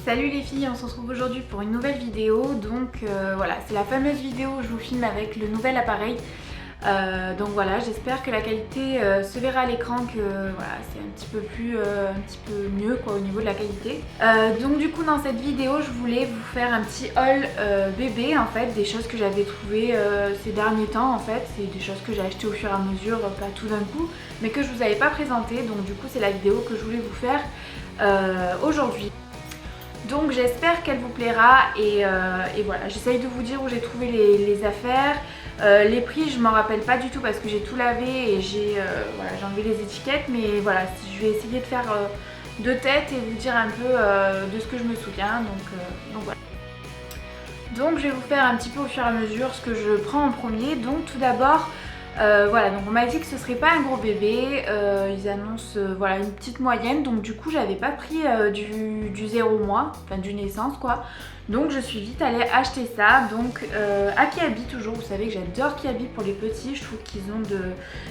Salut les filles, on se retrouve aujourd'hui pour une nouvelle vidéo. Donc voilà, c'est la fameuse vidéo où je vous filme avec le nouvel appareil. Donc voilà, j'espère que la qualité se verra à l'écran, que voilà, c'est un petit peu mieux quoi au niveau de la qualité. Donc du coup dans cette vidéo je voulais vous faire un petit haul bébé en fait, des choses que j'avais trouvées ces derniers temps en fait. C'est des choses que j'ai achetées au fur et à mesure, pas tout d'un coup, mais que je vous avais pas présentées. Donc du coup c'est la vidéo que je voulais vous faire aujourd'hui. Donc j'espère qu'elle vous plaira et voilà, j'essaye de vous dire où j'ai trouvé les affaires. Les prix je m'en rappelle pas du tout parce que j'ai tout lavé et j'ai enlevé les étiquettes, mais voilà, je vais essayer de faire de tête et vous dire un peu de ce que je me souviens. Donc voilà. Donc je vais vous faire un petit peu au fur et à mesure ce que je prends en premier. Donc tout d'abord, voilà, donc on m'a dit que ce serait pas un gros bébé, ils annoncent voilà, une petite moyenne, donc du coup j'avais pas pris du 0 mois, enfin du naissance quoi, donc je suis vite allée acheter ça. Donc à Kiabi toujours, vous savez que j'adore Kiabi pour les petits, je trouve qu'ils ont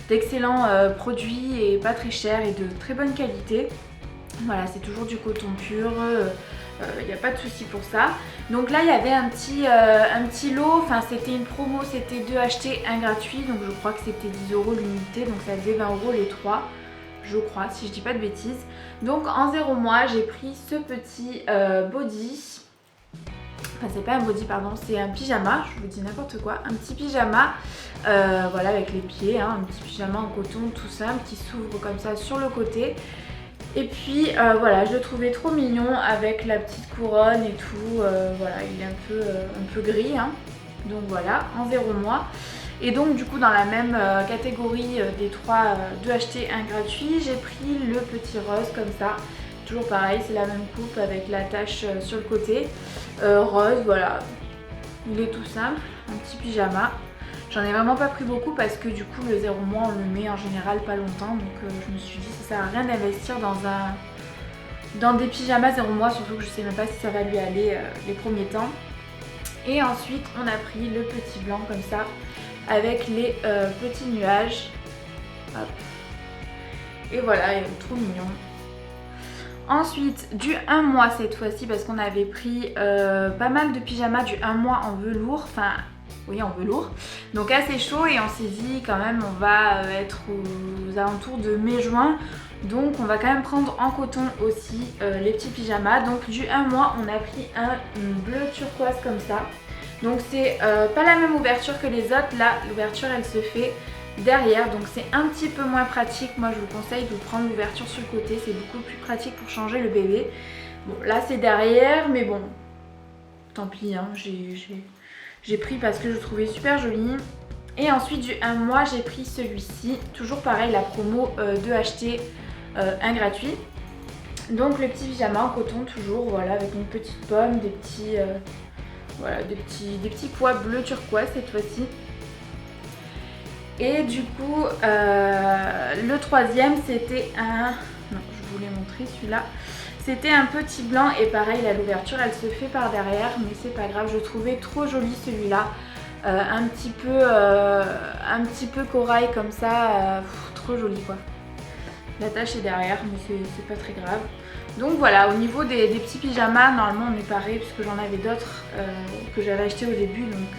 d'excellents produits et pas très chers et de très bonne qualité. Voilà, c'est toujours du coton pur, il n'y a pas de souci pour ça. Donc là il y avait un petit lot, enfin c'était une promo, c'était 2 achetés, 1 gratuit. Donc je crois que c'était 10 € l'unité, donc ça faisait 20 € les 3, je crois, si je dis pas de bêtises. Donc en 0 mois j'ai pris ce petit body. Enfin c'est pas un body pardon, c'est un pyjama, je vous dis n'importe quoi. Un petit pyjama, voilà, avec les pieds, hein, un petit pyjama en coton tout simple qui s'ouvre comme ça sur le côté. Et puis voilà, je le trouvais trop mignon avec la petite couronne et tout. Voilà, il est un peu gris, hein. Donc voilà, en 0 mois. Et donc du coup dans la même catégorie des 3, 2 achetés, 1 gratuit, j'ai pris le petit rose comme ça. Toujours pareil, c'est la même coupe avec la tache sur le côté. Rose, voilà, il est tout simple, un petit pyjama. J'en ai vraiment pas pris beaucoup parce que du coup le 0 mois on le met en général pas longtemps, donc je me suis dit ça sert à rien d'investir dans des pyjamas 0 mois, surtout que je sais même pas si ça va lui aller les premiers temps. Et ensuite on a pris le petit blanc comme ça avec les petits nuages. Hop. Et voilà, il est trop mignon. Ensuite du 1 mois cette fois-ci parce qu'on avait pris pas mal de pyjamas du 1 mois en velours, enfin oui en velours, donc assez chaud, et on s'est dit quand même on va être aux alentours de mai-juin, donc on va quand même prendre en coton aussi les petits pyjamas. Donc du 1 mois on a pris un bleu turquoise comme ça, donc c'est pas la même ouverture que les autres, là l'ouverture elle se fait derrière, donc c'est un petit peu moins pratique. Moi je vous conseille de prendre l'ouverture sur le côté, c'est beaucoup plus pratique pour changer le bébé. Bon là c'est derrière, mais bon tant pis, hein, j'ai pris parce que je le trouvais super joli. Et ensuite du 1 mois j'ai pris celui-ci, toujours pareil, la promo 2 achetés 1 gratuit. Donc le petit pyjama en coton toujours, voilà, avec une petite pomme, des petits voilà, des petits pois bleu turquoise cette fois-ci. Et du coup le troisième c'était un... non, je voulais montrer celui-là. C'était un petit blanc et pareil là l'ouverture elle se fait par derrière, mais c'est pas grave, je trouvais trop joli celui-là. Un petit peu corail comme ça, trop joli quoi. La tache est derrière mais c'est pas très grave. Donc voilà, au niveau des petits pyjamas, normalement on est pareil puisque j'en avais d'autres que j'avais acheté au début, donc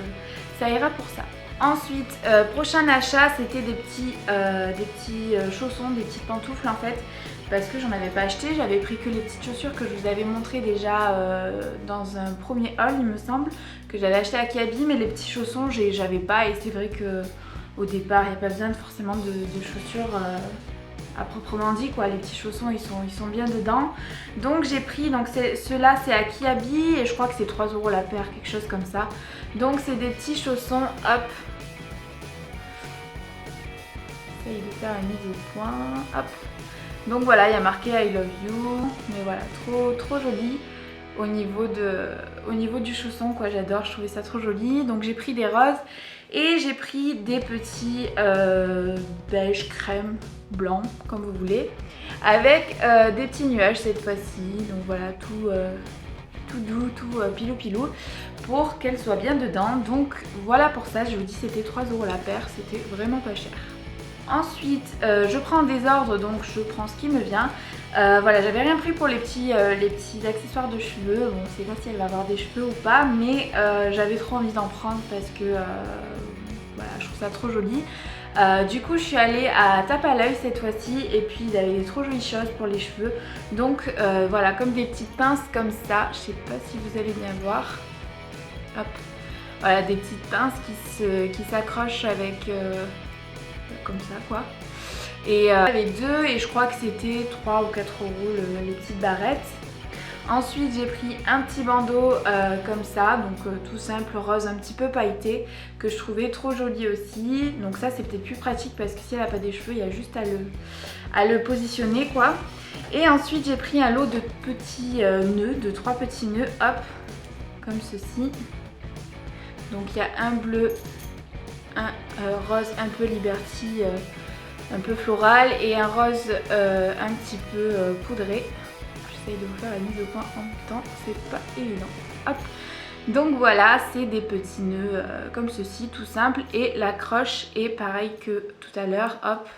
ça ira pour ça. Ensuite, prochain achat, c'était des petits chaussons, des petites pantoufles en fait, parce que j'en avais pas acheté. J'avais pris que les petites chaussures que je vous avais montré déjà dans un premier haul, il me semble, que j'avais acheté à Kiabi, mais les petits chaussons j'avais pas, et c'est vrai que au départ il n'y a pas besoin forcément de chaussures à proprement dit quoi. Les petits chaussons ils sont bien dedans. Donc j'ai pris, donc ceux-là c'est à Kiabi et je crois que c'est 3 € la paire, quelque chose comme ça. Donc c'est des petits chaussons, hop. J'essaye de faire la mise au point, hop. Donc voilà, il y a marqué I love you, mais voilà, trop joli au niveau du chausson quoi, j'adore, je trouvais ça trop joli. Donc j'ai pris des roses et j'ai pris des petits beige crème blanc comme vous voulez, avec des petits nuages cette fois-ci. Donc voilà, tout doux, tout pilou pour qu'elle soit bien dedans. Donc voilà pour ça, je vous dis c'était 3 € la paire, c'était vraiment pas cher. Ensuite je prends en désordre, donc je prends ce qui me vient. Voilà, j'avais rien pris pour les petits accessoires de cheveux. Bon, je sais pas si elle va avoir des cheveux ou pas, mais j'avais trop envie d'en prendre parce que voilà, je trouve ça trop joli. Du coup je suis allée à tape à l'œil cette fois-ci, et puis il y avait des trop jolies choses pour les cheveux. Donc voilà, comme des petites pinces comme ça, je sais pas si vous allez bien voir. Hop, voilà, des petites pinces qui s'accrochent avec comme ça quoi. Et j'avais deux et je crois que c'était 3 ou 4 euros les petites barrettes. Ensuite j'ai pris un petit bandeau comme ça, donc tout simple, rose, un petit peu pailleté, que je trouvais trop joli aussi. Donc ça c'est peut-être plus pratique parce que si elle n'a pas des cheveux, il y a juste à le positionner quoi. Et ensuite j'ai pris un lot de petits nœuds, de 3 petits nœuds, hop, comme ceci. Donc il y a un bleu, un rose un peu Liberty, un peu floral, et un rose un petit peu poudré. J'essaye de vous faire la mise au point en même temps, c'est pas évident. Hop. Donc voilà, c'est des petits nœuds comme ceci, tout simple, et l'accroche est pareil que tout à l'heure, hop,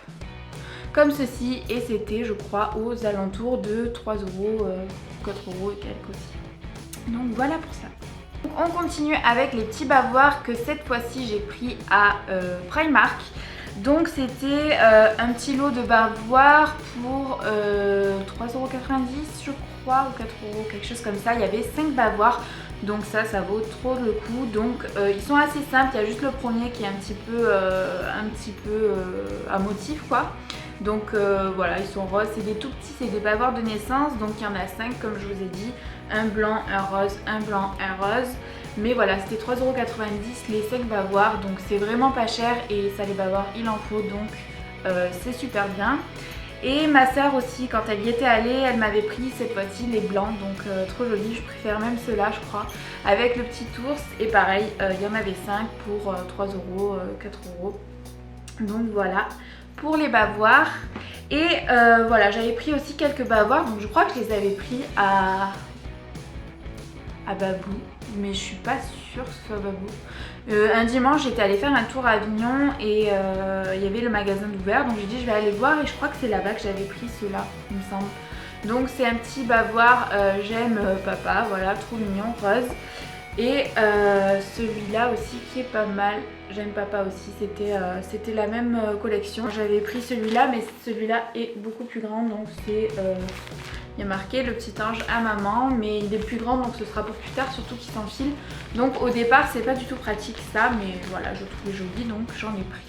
comme ceci, et c'était je crois aux alentours de 3 euros, 4 euros et quelques aussi. Donc voilà pour ça. Donc on continue avec les petits bavoirs que cette fois-ci j'ai pris à Primark. Donc c'était un petit lot de bavoirs pour 3,90 € je crois, ou 4 euros, quelque chose comme ça. Il y avait 5 bavoirs, donc ça vaut trop le coup. Donc ils sont assez simples, il y a juste le premier qui est un petit peu à motif quoi. Donc voilà, ils sont roses, c'est des tout petits, c'est des bavoirs de naissance. Donc il y en a 5 comme je vous ai dit, un blanc, un rose, un blanc, un rose. Mais voilà, c'était 3,90 € les 5 bavoirs, donc c'est vraiment pas cher, et ça les bavoirs il en faut, donc c'est super bien. Et ma soeur aussi, quand elle y était allée, elle m'avait pris cette fois-ci les blancs, donc trop jolis, je préfère même ceux-là je crois, avec le petit ours. Et pareil, il y en avait 5 pour 3 euros, 4 euros. Donc voilà pour les bavoirs. Et voilà, j'avais pris aussi quelques bavoirs, donc je crois que je les avais pris à Babou, mais je suis pas sûre que ce soit Babou. Un dimanche j'étais allée faire un tour à Avignon et il y avait le magasin ouvert, donc j'ai dit je vais aller voir, et je crois que c'est là-bas que j'avais pris ceux-là, il me semble. Donc c'est un petit bavoir j'aime papa, voilà, trop mignon, rose. Et celui-là aussi qui est pas mal, j'aime papa aussi, c'était la même collection. J'avais pris celui-là, mais celui-là est beaucoup plus grand, donc c'est... il y a marqué le petit ange à maman, mais il est plus grand, donc ce sera pour plus tard, surtout qu'il s'enfile. Donc au départ c'est pas du tout pratique ça, mais voilà, je trouvais joli, donc j'en ai pris.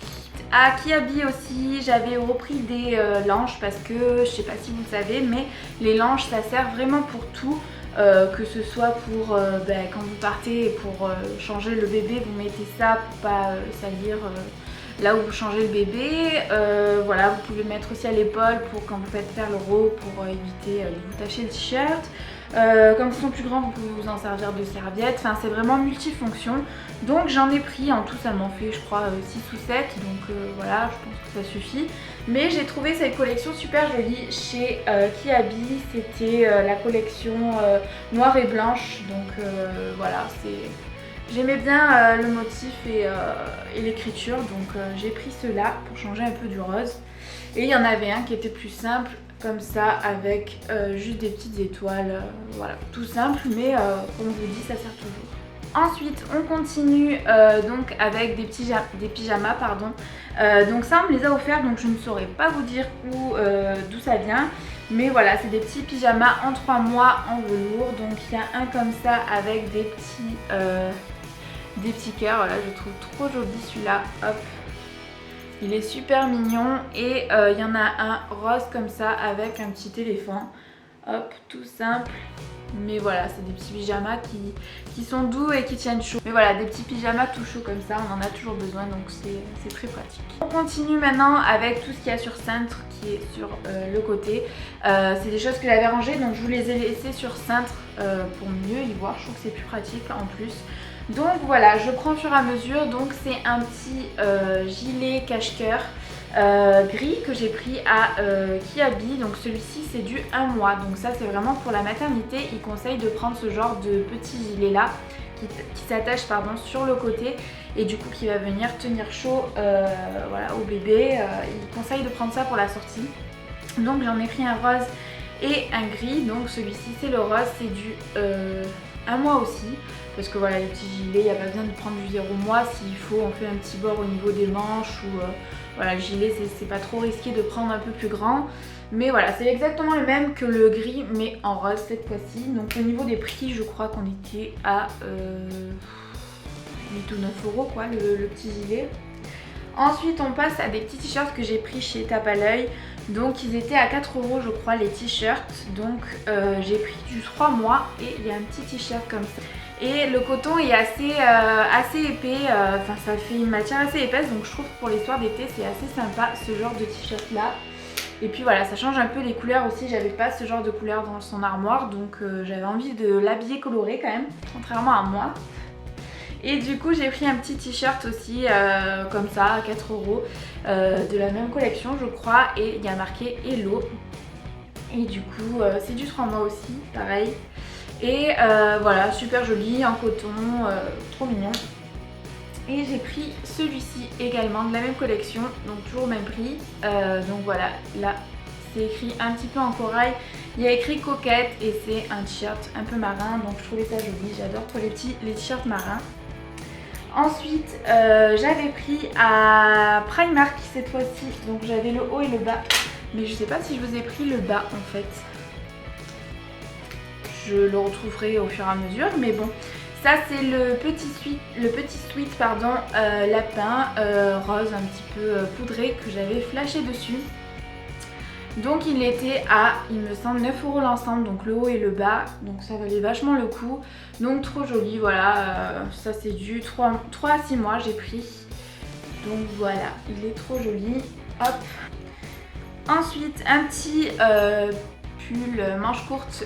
À Kiabi aussi j'avais repris des langes, parce que je sais pas si vous le savez, mais les langes ça sert vraiment pour tout. Que ce soit pour quand vous partez pour changer le bébé, vous mettez ça pour pas salir là où vous changez le bébé. Voilà, vous pouvez le mettre aussi à l'épaule pour quand vous faites faire le row, pour éviter de vous tacher le t-shirt. Quand ils sont plus grands, vous pouvez vous en servir de serviette. Enfin, c'est vraiment multifonction. Donc j'en ai pris, en tout ça m'en fait je crois 6 ou 7. Donc voilà, je pense que ça suffit. Mais j'ai trouvé cette collection super jolie chez Kiabi. C'était la collection noire et blanche. Donc voilà, j'aimais bien le motif et l'écriture. Donc j'ai pris cela pour changer un peu du rose. Et il y en avait un qui était plus simple, comme ça, avec juste des petites étoiles. Voilà, tout simple, mais comme je vous dis, ça sert toujours. Ensuite on continue donc avec des pyjamas pardon. Donc ça on me les a offerts, donc je ne saurais pas vous dire d'où ça vient. Mais voilà, c'est des petits pyjamas en 3 mois en velours. Donc il y a un comme ça avec des petits cœurs. Voilà, je trouve trop joli celui-là. Hop, il est super mignon. Et il y en a un rose comme ça avec un petit éléphant. Hop, tout simple. Mais voilà, c'est des petits pyjamas qui sont doux et qui tiennent chaud. Mais voilà, des petits pyjamas tout chauds comme ça, on en a toujours besoin, donc c'est très pratique. On continue maintenant avec tout ce qu'il y a sur cintre qui est sur le côté. C'est des choses que j'avais rangées, donc je vous les ai laissées sur cintre pour mieux y voir. Je trouve que c'est plus pratique en plus. Donc voilà, je prends au fur et à mesure. Donc c'est un petit gilet cache-cœur gris que j'ai pris à Kiabi. Donc celui-ci c'est du 1 mois, donc ça c'est vraiment pour la maternité. Ils conseillent de prendre ce genre de petit gilet là qui s'attache pardon sur le côté et du coup qui va venir tenir chaud voilà, au bébé. Il conseille de prendre ça pour la sortie. Donc j'en ai pris un rose et un gris. Donc celui-ci c'est le rose, c'est du 1 mois aussi. Parce que voilà, les petits gilets, il n'y a pas besoin de prendre du 0 mois. S'il faut, on fait un petit bord au niveau des manches ou voilà, le gilet, c'est pas trop risqué de prendre un peu plus grand. Mais voilà, c'est exactement le même que le gris, mais en rose cette fois-ci. Donc au niveau des prix, je crois qu'on était à 8 ou 9 euros quoi, le petit gilet. Ensuite, on passe à des petits t-shirts que j'ai pris chez Tape à l'œil. Donc ils étaient à 4 euros je crois les t-shirts. Donc j'ai pris du 3 mois et il y a un petit t-shirt comme ça. Et le coton est assez épais, enfin ça fait une matière assez épaisse, donc je trouve que pour les soirs d'été c'est assez sympa ce genre de t-shirt là. Et puis voilà, ça change un peu les couleurs aussi, j'avais pas ce genre de couleur dans son armoire, donc j'avais envie de l'habiller coloré quand même, contrairement à moi. Et du coup j'ai pris un petit t-shirt aussi comme ça à 4 euros de la même collection je crois, et il y a marqué Hello. Et du coup c'est du 3 mois aussi, pareil. Et voilà, super joli en coton, trop mignon. Et j'ai pris celui-ci également de la même collection, donc toujours au même prix. Donc voilà, là c'est écrit un petit peu en corail. Il y a écrit coquette et c'est un t-shirt un peu marin, donc je trouvais ça joli. J'adore trop les t-shirts marins. Ensuite, j'avais pris à Primark cette fois-ci, donc j'avais le haut et le bas. Mais je sais pas si je vous ai pris le bas en fait. Je le retrouverai au fur et à mesure, mais bon, ça c'est le petit sweat pardon, lapin rose un petit peu poudré que j'avais flashé dessus. Donc il était à, il me semble, 9 euros l'ensemble, donc le haut et le bas, donc ça valait vachement le coup. Donc trop joli, voilà, ça c'est du 3 à 6 mois j'ai pris. Donc voilà, il est trop joli, hop. Ensuite un petit pull manche courte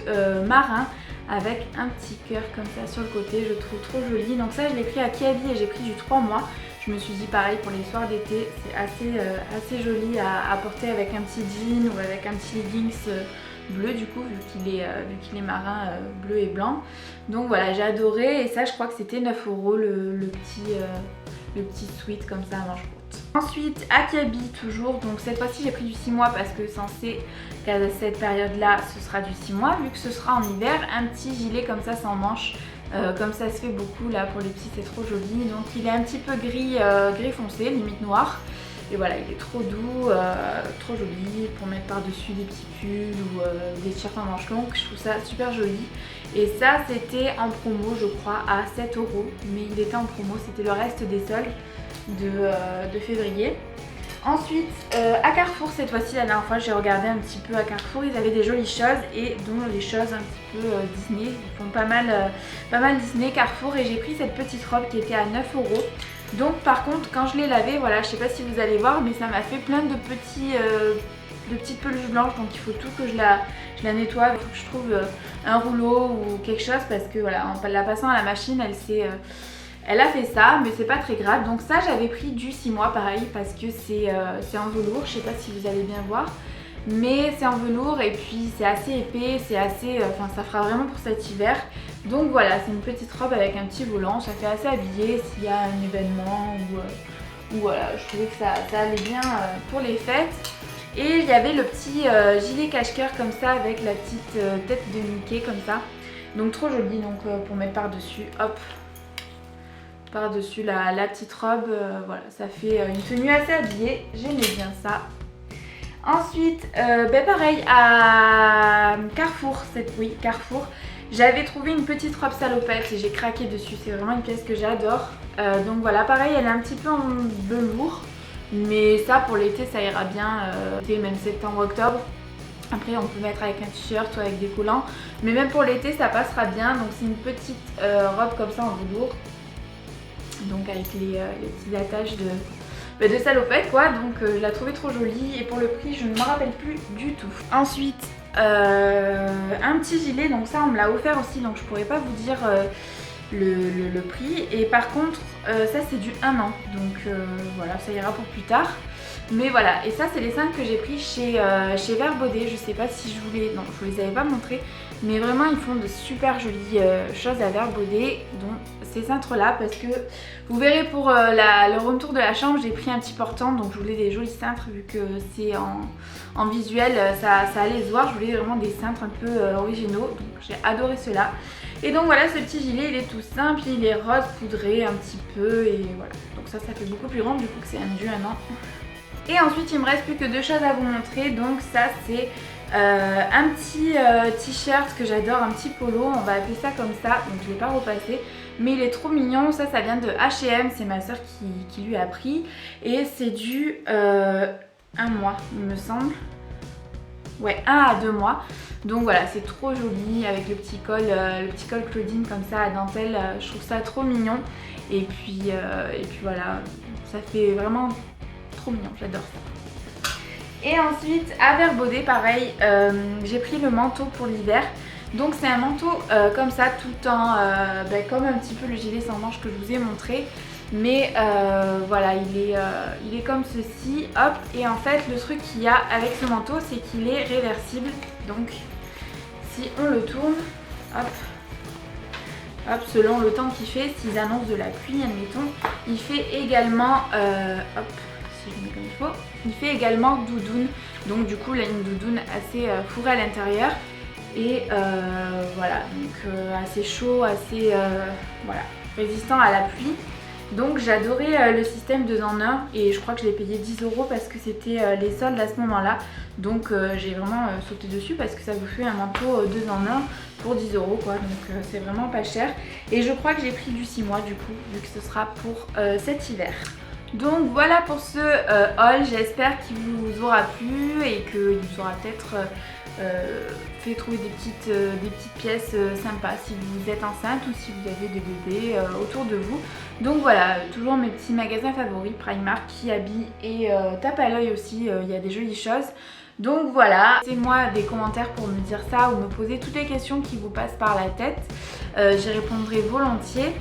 marin avec un petit cœur comme ça sur le côté, je trouve trop joli. Donc ça je l'ai pris à Kiabi et j'ai pris du 3 mois. Je me suis dit pareil pour les soirs d'été, c'est assez joli à porter avec un petit jean ou avec un petit leggings bleu du coup vu qu'il est marin bleu et blanc. Donc voilà, j'ai adoré et ça je crois que c'était 9 euros le petit sweat comme ça à manche courte. Ensuite à Kiabi toujours, donc cette fois-ci j'ai pris du 6 mois parce que censé qu'à cette période là ce sera du 6 mois vu que ce sera en hiver, un petit gilet comme ça sans manches. Comme ça se fait beaucoup là pour les petits, c'est trop joli. Donc il est un petit peu gris foncé, limite noir. Et voilà, il est trop doux, trop joli pour mettre par-dessus des petits pulls ou des t-shirts en manches longues. Je trouve ça super joli. Et ça c'était en promo je crois à 7 euros. Mais il était en promo, c'était le reste des soldes de février. Ensuite à Carrefour cette fois-ci, la dernière fois j'ai regardé un petit peu à Carrefour, ils avaient des jolies choses et dont les choses un petit peu Disney, ils font pas mal Disney Carrefour, et j'ai pris cette petite robe qui était à 9 euros. Donc par contre quand je l'ai lavée, voilà, je sais pas si vous allez voir mais ça m'a fait plein de petites peluches blanches, donc il faut tout que je la nettoie, il faut que je trouve un rouleau ou quelque chose parce que voilà, en la passant à la machine elle a fait ça, mais c'est pas très grave. Donc ça j'avais pris du 6 mois pareil parce que c'est en velours, je sais pas si vous allez bien voir. Mais c'est en velours et puis c'est assez épais, c'est assez, enfin ça fera vraiment pour cet hiver. Donc voilà, c'est une petite robe avec un petit volant, ça fait assez habillé s'il y a un événement ou voilà, je trouvais que ça allait bien pour les fêtes. Et il y avait le petit gilet cache-cœur comme ça avec la petite tête de Mickey comme ça. Donc trop joli, donc pour mettre par-dessus, hop, par-dessus la petite robe, voilà, ça fait une tenue assez habillée, j'aimais bien ça. Ensuite, pareil à Carrefour, Carrefour, j'avais trouvé une petite robe salopette et j'ai craqué dessus, c'est vraiment une pièce que j'adore. Donc voilà, pareil, elle est un petit peu en velours, mais ça pour l'été ça ira bien, même septembre-octobre. Après on peut mettre avec un t-shirt ou avec des collants, mais même pour l'été ça passera bien. Donc c'est une petite robe comme ça en velours, donc avec les petits attaches de salopette quoi. Donc je la trouvais trop jolie et pour le prix je ne me rappelle plus du tout. Ensuite un petit gilet, donc ça on me l'a offert aussi, donc je pourrais pas vous dire le prix. Et par contre ça c'est du 1 an, donc voilà, ça ira pour plus tard. Mais voilà, et ça c'est les 5 que j'ai pris chez Vert Baudet. Je sais pas si je vous les... Non, je vous les avais pas montrés, Mais vraiment ils font de super jolies choses à Verbaudet, dont ces cintres là, parce que vous verrez pour le room tour de la chambre, j'ai pris un petit portant, donc je voulais des jolis cintres vu que c'est en visuel, ça allait se voir. Je voulais vraiment des cintres un peu originaux, donc j'ai adoré cela. Et donc voilà, ce petit gilet il est tout simple, il est rose poudré un petit peu et voilà. Donc ça fait beaucoup plus grand du coup que c'est un dû un an. Et ensuite il me reste plus que deux choses à vous montrer, donc ça c'est un petit t-shirt que j'adore, un petit polo, on va appeler ça comme ça, donc je ne l'ai pas repassé. Mais il est trop mignon, ça vient de H&M, c'est ma soeur qui lui a pris. Et c'est du 1 mois il me semble. Ouais, 1 à 2 mois. Donc voilà, c'est trop joli avec le petit col Claudine comme ça à dentelle. Je trouve ça trop mignon. Et puis voilà, ça fait vraiment trop mignon, j'adore ça. Et ensuite à Verbaudet, pareil, j'ai pris le manteau pour l'hiver. Donc c'est un manteau comme ça, tout en comme un petit peu le gilet sans manches que je vous ai montré. Mais voilà, il est comme ceci, hop. Et en fait le truc qu'il y a avec ce manteau, c'est qu'il est réversible. Donc si on le tourne, hop, selon le temps qu'il fait, s'ils annoncent de la pluie admettons, il fait également, hop, si je mets comme il faut, il fait également doudoune. Donc du coup là une doudoune assez fourrée à l'intérieur. Et voilà, donc assez chaud, assez voilà, résistant à la pluie. Donc j'adorais le système 2 en 1 et je crois que je l'ai payé 10 € parce que c'était les soldes à ce moment là. Donc j'ai vraiment sauté dessus parce que ça vous fait un manteau 2 en 1 pour 10 € quoi. Donc c'est vraiment pas cher. Et je crois que j'ai pris du 6 mois du coup, vu que ce sera pour cet hiver. Donc voilà pour ce haul, j'espère qu'il vous aura plu et qu'il vous aura peut-être fait trouver des petites pièces sympas si vous êtes enceinte ou si vous avez des bébés autour de vous. Donc voilà, toujours mes petits magasins favoris, Primark, qui habille et tape à l'œil aussi, il y a des jolies choses. Donc voilà, laissez-moi des commentaires pour me dire ça ou me poser toutes les questions qui vous passent par la tête, j'y répondrai volontiers.